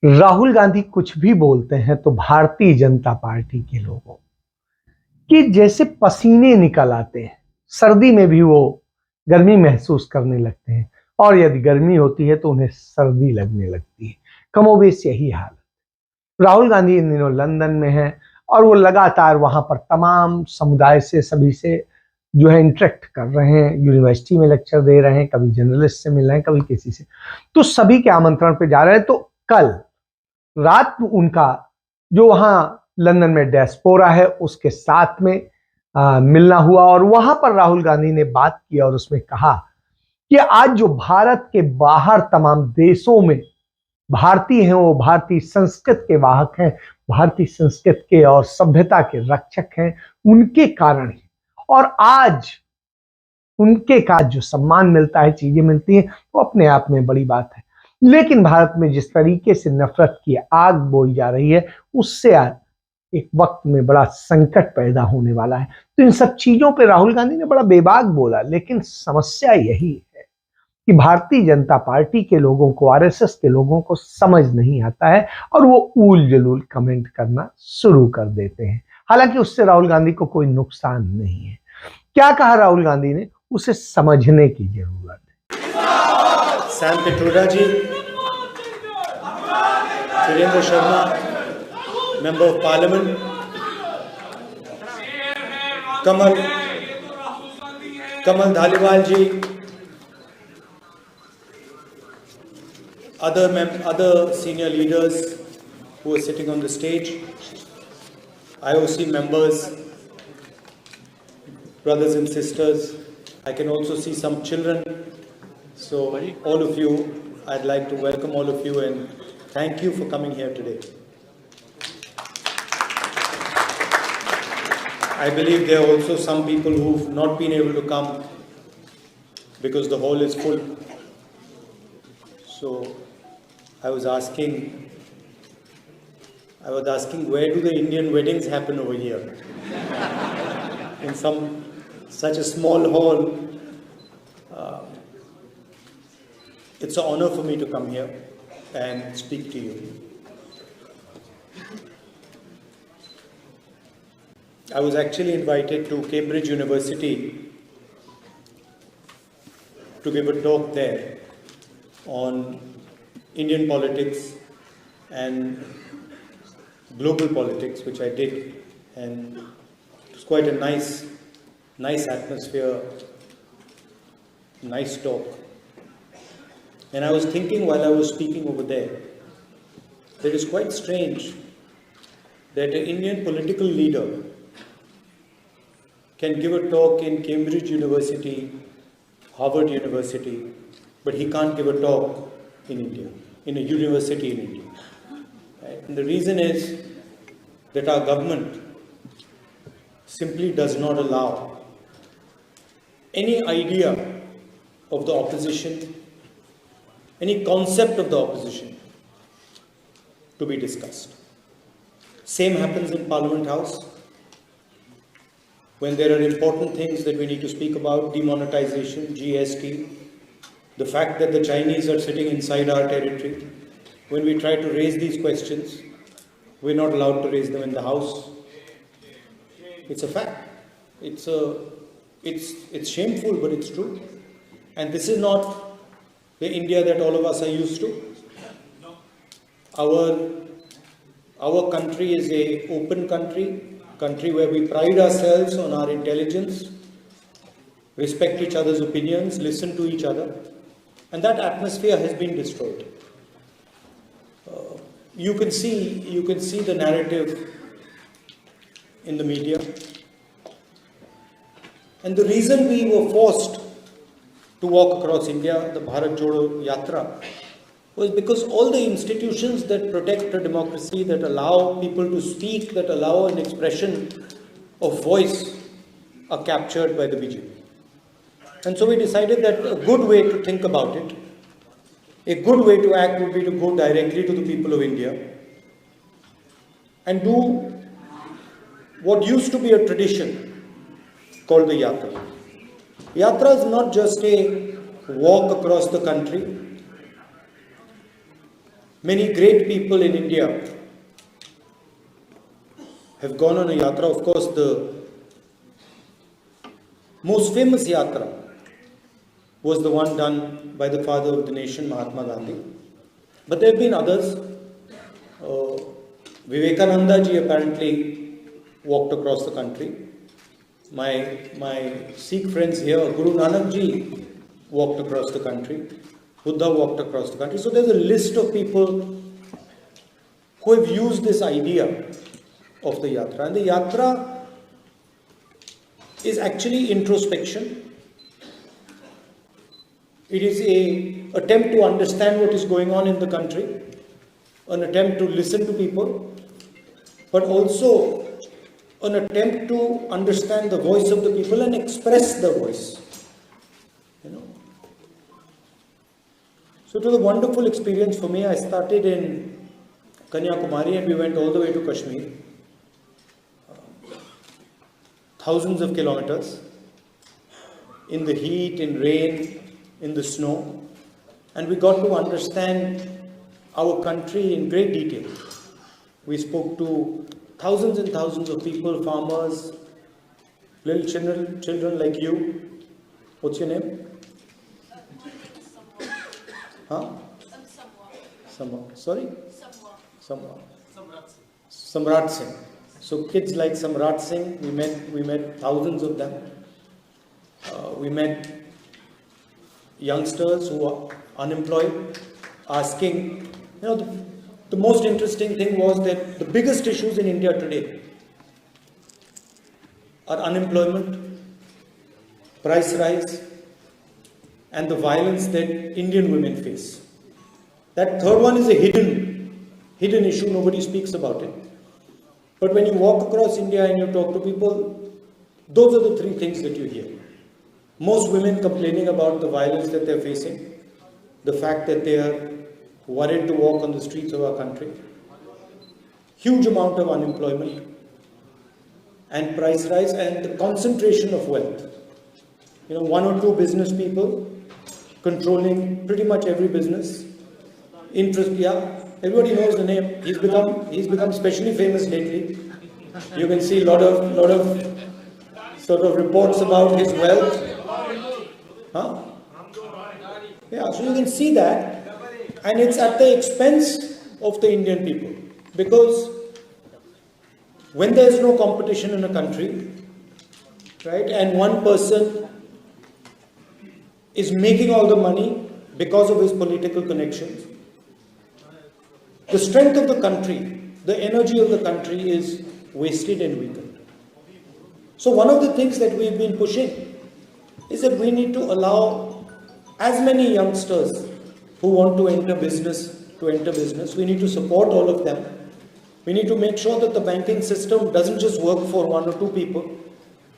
राहुल गांधी कुछ भी बोलते हैं तो भारतीय जनता पार्टी के लोगों कि जैसे पसीने निकल आते हैं, सर्दी में भी वो गर्मी महसूस करने लगते हैं और यदि गर्मी होती है तो उन्हें सर्दी लगने लगती है। कमोबेश यही हाल। राहुल गांधी इन दिनों लंदन में हैं और वो लगातार वहां पर तमाम समुदाय से सभी से जो है इंटरेक्ट कर रहे हैं, यूनिवर्सिटी में लेक्चर दे रहे हैं, कभी जर्नलिस्ट से मिल रहे हैं, कभी किसी से, तो सभी के आमंत्रण पे जा रहे हैं। तो कल रात उनका जो वहां लंदन में डायस्पोरा है उसके साथ में मिलना हुआ और वहां पर राहुल गांधी ने बात की और उसमें कहा कि आज जो भारत के बाहर तमाम देशों में भारतीय हैं वो भारतीय संस्कृत के वाहक हैं, भारतीय संस्कृत के और सभ्यता के रक्षक हैं, उनके कारण ही और आज उनके का जो सम्मान मिलता है, चीजें मिलती हैं, वो अपने आप में बड़ी बात है। लेकिन भारत में जिस तरीके से नफरत की आग बोई जा रही है उससे एक वक्त में बड़ा संकट पैदा होने वाला है। तो इन सब चीजों पे राहुल गांधी ने बड़ा बेबाक बोला, लेकिन समस्या यही है कि भारतीय जनता पार्टी के लोगों को, आरएसएस के लोगों को समझ नहीं आता है और वो ऊल जलूल कमेंट करना शुरू कर देते हैं। हालांकि उससे राहुल गांधी को कोई नुकसान नहीं है। क्या कहा राहुल गांधी ने, उसे समझने की जरूरत है। Sam Pitroda ji, Virendra Sharma, member of parliament, Kamal Dhaliwal ji, other senior leaders who are sitting on the stage, IOC members, brothers and sisters. I can also see some children. So all of you, I'd like to welcome all of you and thank you for coming here today. I believe there are also some people who've not been able to come because the hall is full. So I was asking where do the Indian weddings happen over here? In such a small hall. It's an honor for me to come here and speak to you. I was actually invited to Cambridge University to give a talk there on Indian politics and global politics, which I did, and it was quite a nice atmosphere, nice talk. And I was thinking while I was speaking over there, that it's quite strange that an Indian political leader can give a talk in Cambridge University, Harvard University, but he can't give a talk in India, in a university in India. Right? And the reason is that our government simply does not allow any idea of the opposition, any concept of the opposition to be discussed. Same happens in Parliament House. When there are important things that we need to speak about, demonetization, GST, the fact that the Chinese are sitting inside our territory, when we try to raise these questions, we're not allowed to raise them in the House. It's a fact. It's shameful, but it's true. And this is not the India that all of us are used to. Our country is an open country where we pride ourselves on our intelligence, respect each other's opinions, listen to each other, and that atmosphere has been destroyed. You can see the narrative in the media, and the reason we were forced to walk across India, the Bharat Jodo Yatra, was because all the institutions that protect a democracy, that allow people to speak, that allow an expression of voice, are captured by the BJP. And so we decided that a good way to think about it, a good way to act would be to go directly to the people of India and do what used to be a tradition called the Yatra. Yatra is not just a walk across the country. Many great people in India have gone on a yatra. Of course, the most famous yatra was the one done by the father of the nation, Mahatma Gandhi. But there have been others. Vivekananda ji apparently walked across the country. My Sikh friends here, Guru Nanak ji walked across the country. Buddha walked across the country. So there's a list of people who have used this idea of the yatra. And the yatra is actually introspection. It is an attempt to understand what is going on in the country, an attempt to listen to people, but also an attempt to understand the voice of the people and express the voice. So it was a wonderful experience for me. I started in Kanyakumari and we went all the way to Kashmir. Thousands of kilometers in the heat, in rain, in the snow. And we got to understand our country in great detail. We spoke to thousands and thousands of people, farmers, little children like you. What's your name? Huh? Sorry? Samrat Singh. So kids like Samrat Singh, we met thousands of them. We met youngsters who are unemployed, asking, the most interesting thing was that the biggest issues in India today are unemployment, price rise, and the violence that Indian women face. That third one is a hidden issue, nobody speaks about it. But when you walk across India and you talk to people, those are the three things that you hear. Most women complaining about the violence that they're facing, the fact that they are worried to walk on the streets of our country, huge amount of unemployment, and price rise, and the concentration of wealth. One or two business people controlling pretty much every business. Everybody knows the name. He's become especially famous lately. You can see a lot of sort of reports about his wealth. So you can see that, and it's at the expense of the Indian people, because when there's no competition in a country, right, and one person is making all the money because of his political connections, the strength of the country, the energy of the country is wasted and weakened. So one of the things that we've been pushing is that we need to allow as many youngsters who want to enter business. We need to support all of them. We need to make sure that the banking system doesn't just work for one or two people,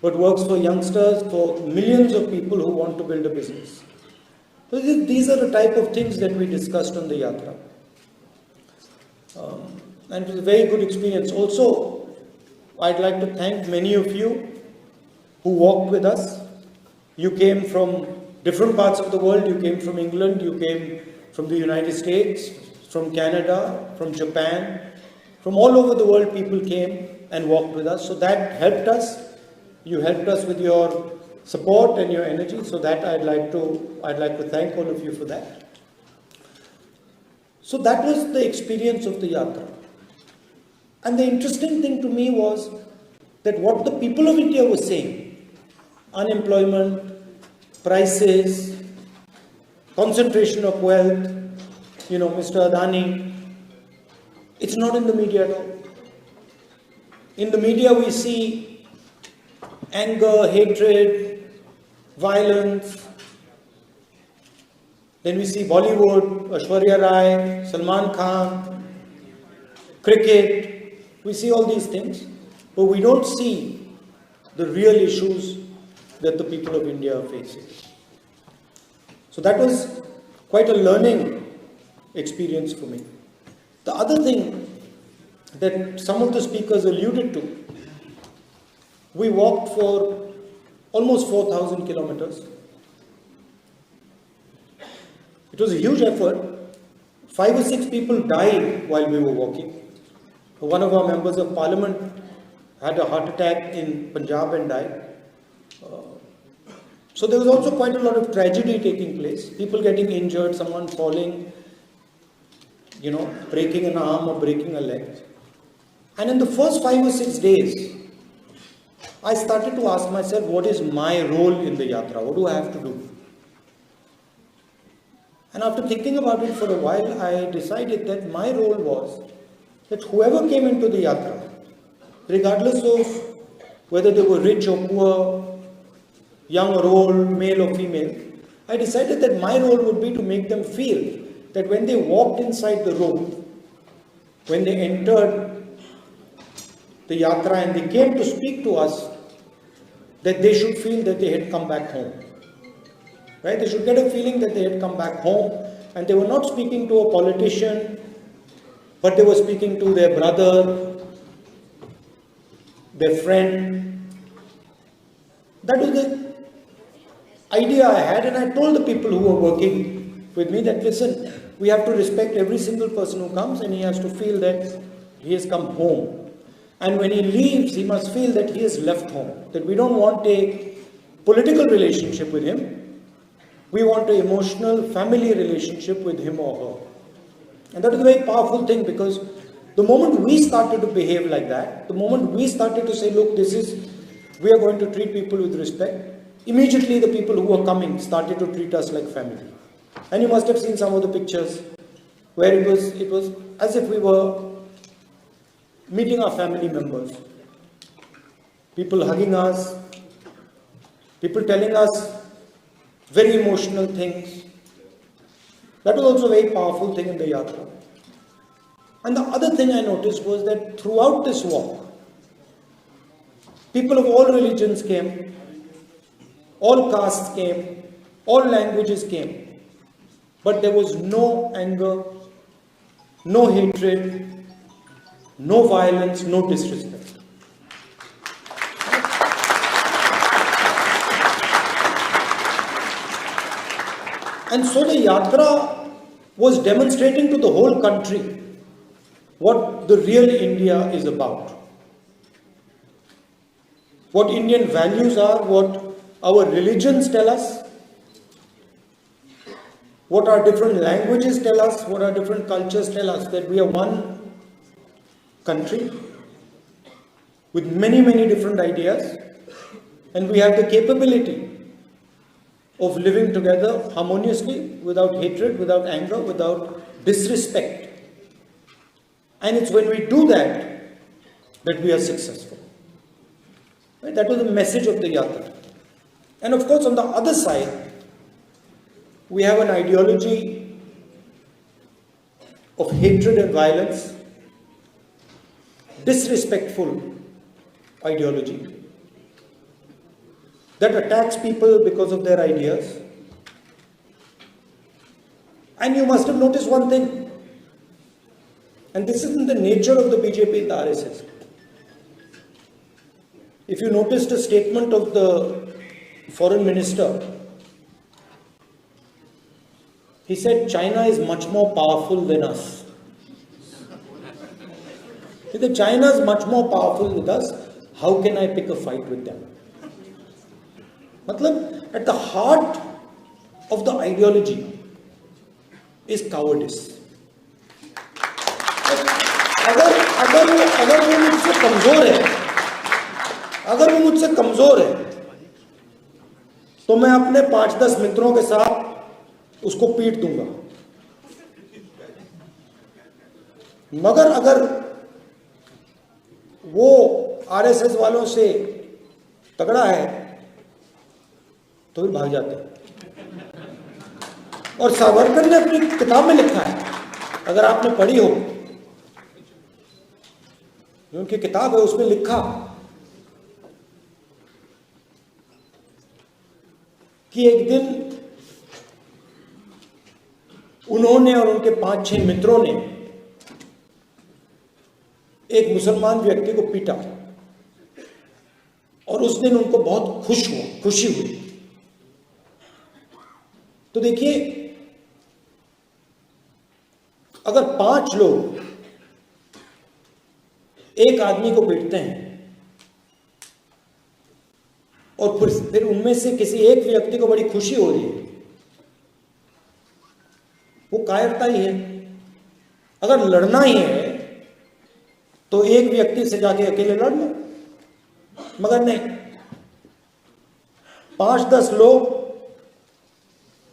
but works for youngsters, for millions of people who want to build a business. So these are the type of things that we discussed on the yatra. And it was a very good experience. Also, I'd like to thank many of you who walked with us. You came from different parts of the world. You came from England, you came from the United States, from Canada, from Japan, from all over the world people came and walked with us. So that helped us. You helped us with your support and your energy. So that I'd like to thank all of you for that. So that was the experience of the yatra. And the interesting thing to me was that what the people of India were saying, unemployment, prices, concentration of wealth, Mr. Adani, it's not in the media at all. In the media we see anger, hatred, violence. Then we see Bollywood, Aishwarya Rai, Salman Khan, cricket. We see all these things, but we don't see the real issues that the people of India are facing. So that was quite a learning experience for me. The other thing that some of the speakers alluded to, we walked for almost 4,000 kilometers. It was a huge effort. 5 or 6 people died while we were walking. One of our members of parliament had a heart attack in Punjab and died. So there was also quite a lot of tragedy taking place. People getting injured, someone falling, breaking an arm or breaking a leg. And in the first 5 or 6 days, I started to ask myself, what is my role in the yatra? What do I have to do? And after thinking about it for a while, I decided that my role was that whoever came into the yatra, regardless of whether they were rich or poor, young or old, male or female, I decided that my role would be to make them feel that when they walked inside the room, when they entered the yatra and they came to speak to us, that they should feel that they had come back home. Right? They should get a feeling that they had come back home and they were not speaking to a politician, but they were speaking to their brother, their friend. That was the idea I had, and I told the people who were working with me that, listen, we have to respect every single person who comes, and he has to feel that he has come home. And when he leaves, he must feel that he has left home. That we don't want a political relationship with him. We want an emotional, family relationship with him or her. And that is a very powerful thing, because the moment we started to behave like that, the moment we started to say, look, we are going to treat people with respect, immediately the people who were coming started to treat us like family. And you must have seen some of the pictures where it was as if we were meeting our family members. People hugging us, people telling us very emotional things. That was also a very powerful thing in the yatra. And the other thing I noticed was that throughout this walk, people of all religions came, all castes came, all languages came, but there was no anger, no hatred, no violence, no disrespect. And so the yatra was demonstrating to the whole country what the real India is about. What Indian values are, what our religions tell us, what our different languages tell us, what our different cultures tell us, that we are one country with many, many different ideas, and we have the capability of living together harmoniously, without hatred, without anger, without disrespect. And it's when we do that that we are successful. Right? That was the message of the yatra. And of course, on the other side, we have an ideology of hatred and violence, disrespectful ideology that attacks people because of their ideas. And you must have noticed one thing, and this isn't the nature of the BJP and the RSS. If you noticed a statement of the foreign minister, he said China is much more powerful than us. He said China is much more powerful with us, how can I pick a fight with them? Matlab, at the heart of the ideology is cowardice. अगर वो मुझसे कमजोर है तो मैं अपने 5-10 मित्रों के साथ उसको पीट दूंगा, मगर अगर वो आरएसएस वालों से तगड़ा है तो फिर भाग जाते हैं। और सावरकर ने अपनी किताब में लिखा है, अगर आपने पढ़ी हो, जो उनकी किताब है उसमें लिखा कि एक दिन उन्होंने और उनके 5-6 मित्रों ने एक मुसलमान व्यक्ति को पीटा और उस दिन उनको बहुत खुशी हुई। तो देखिए, अगर 5 लोग एक आदमी को पीटते हैं और फिर उनमें से किसी एक व्यक्ति को बड़ी खुशी हो रही है, वो कायरता ही है। अगर लड़ना ही है तो एक व्यक्ति से जाके अकेले लड़ लो, मगर नहीं, 5-10 लोग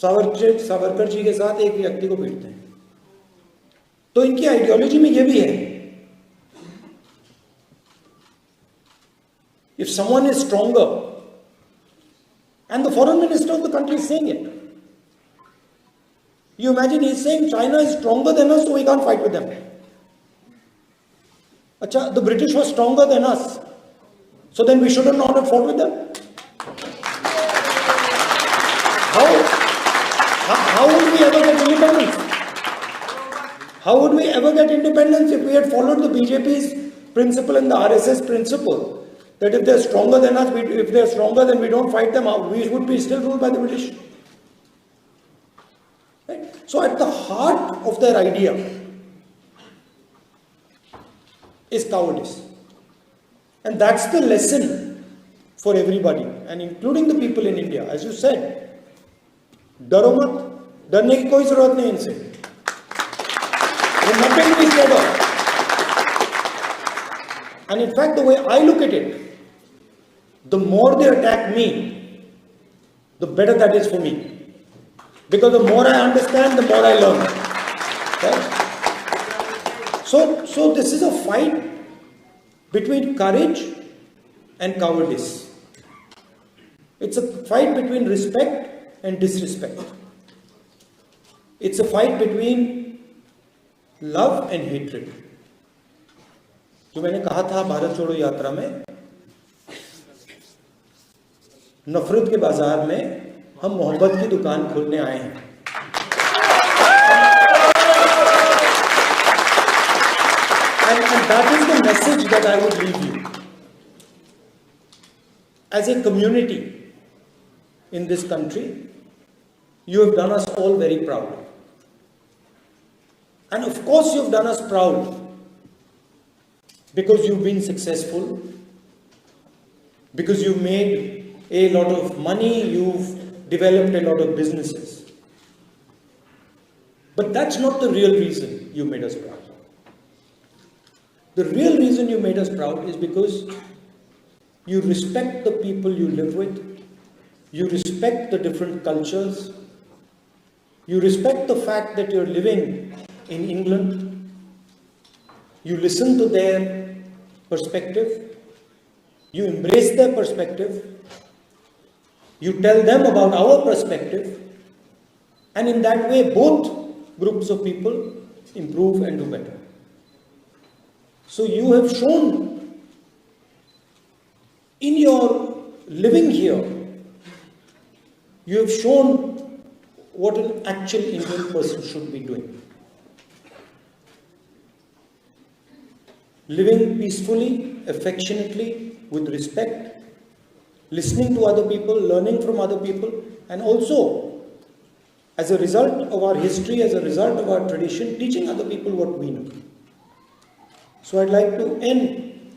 सावरकर जी के साथ एक व्यक्ति को पीटते हैं। तो इनकी आइडियोलॉजी में यह भी है, if someone is stronger, and the foreign minister of the country is saying it, you imagine he is saying China is stronger than us, so we can't fight with them. Acha, the British were stronger than us, so then we shouldn't not have fought with them. How would we ever get independence? How would we ever get independence if we had followed the BJP's principle and the RSS principle that if they're stronger than us, if they're stronger, then we don't fight them out. We would be still ruled by the British. Right? So at the heart of their idea is cowardice. And that's the lesson for everybody, and including the people in India. As you said, डरो मत, डरने की कोई जरूरत नहीं इनसे, nothing to be scared of. And in fact, the way I look at it, the more they attack me, the better that is for me. Because the more I understand, the more I learn. Right? So this is a fight between courage and cowardice. It's a fight between respect and disrespect. It's a fight between love and hatred. जो मैंने कहा था भारत छोड़ो यात्रा में, नफरत के बाजार में हम मोहब्बत की दुकान खोलने आए हैं. And that is the message that I would leave you. As a community in this country, you have done us all very proud. And of course you have done us proud because you've been successful, because you've made a lot of money, you've developed a lot of businesses. But that's not the real reason you made us proud. The real reason you made us proud is because you respect the people you live with, you respect the different cultures, you respect the fact that you're living in England, you listen to their perspective, you embrace their perspective, you tell them about our perspective, and in that way both groups of people improve and do better. So you have shown in your living here, you have shown what an actual Indian person should be doing. Living peacefully, affectionately, with respect, listening to other people, learning from other people, and also, as a result of our history, as a result of our tradition, teaching other people what we know. So I'd like to end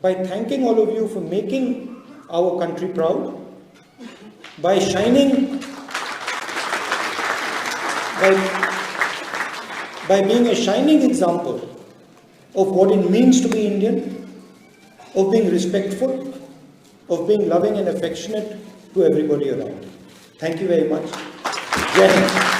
by thanking all of you for making our country proud, by shining, by being a shining example of what it means to be Indian, of being respectful, of being loving and affectionate to everybody around. Thank you very much. Jai Hind.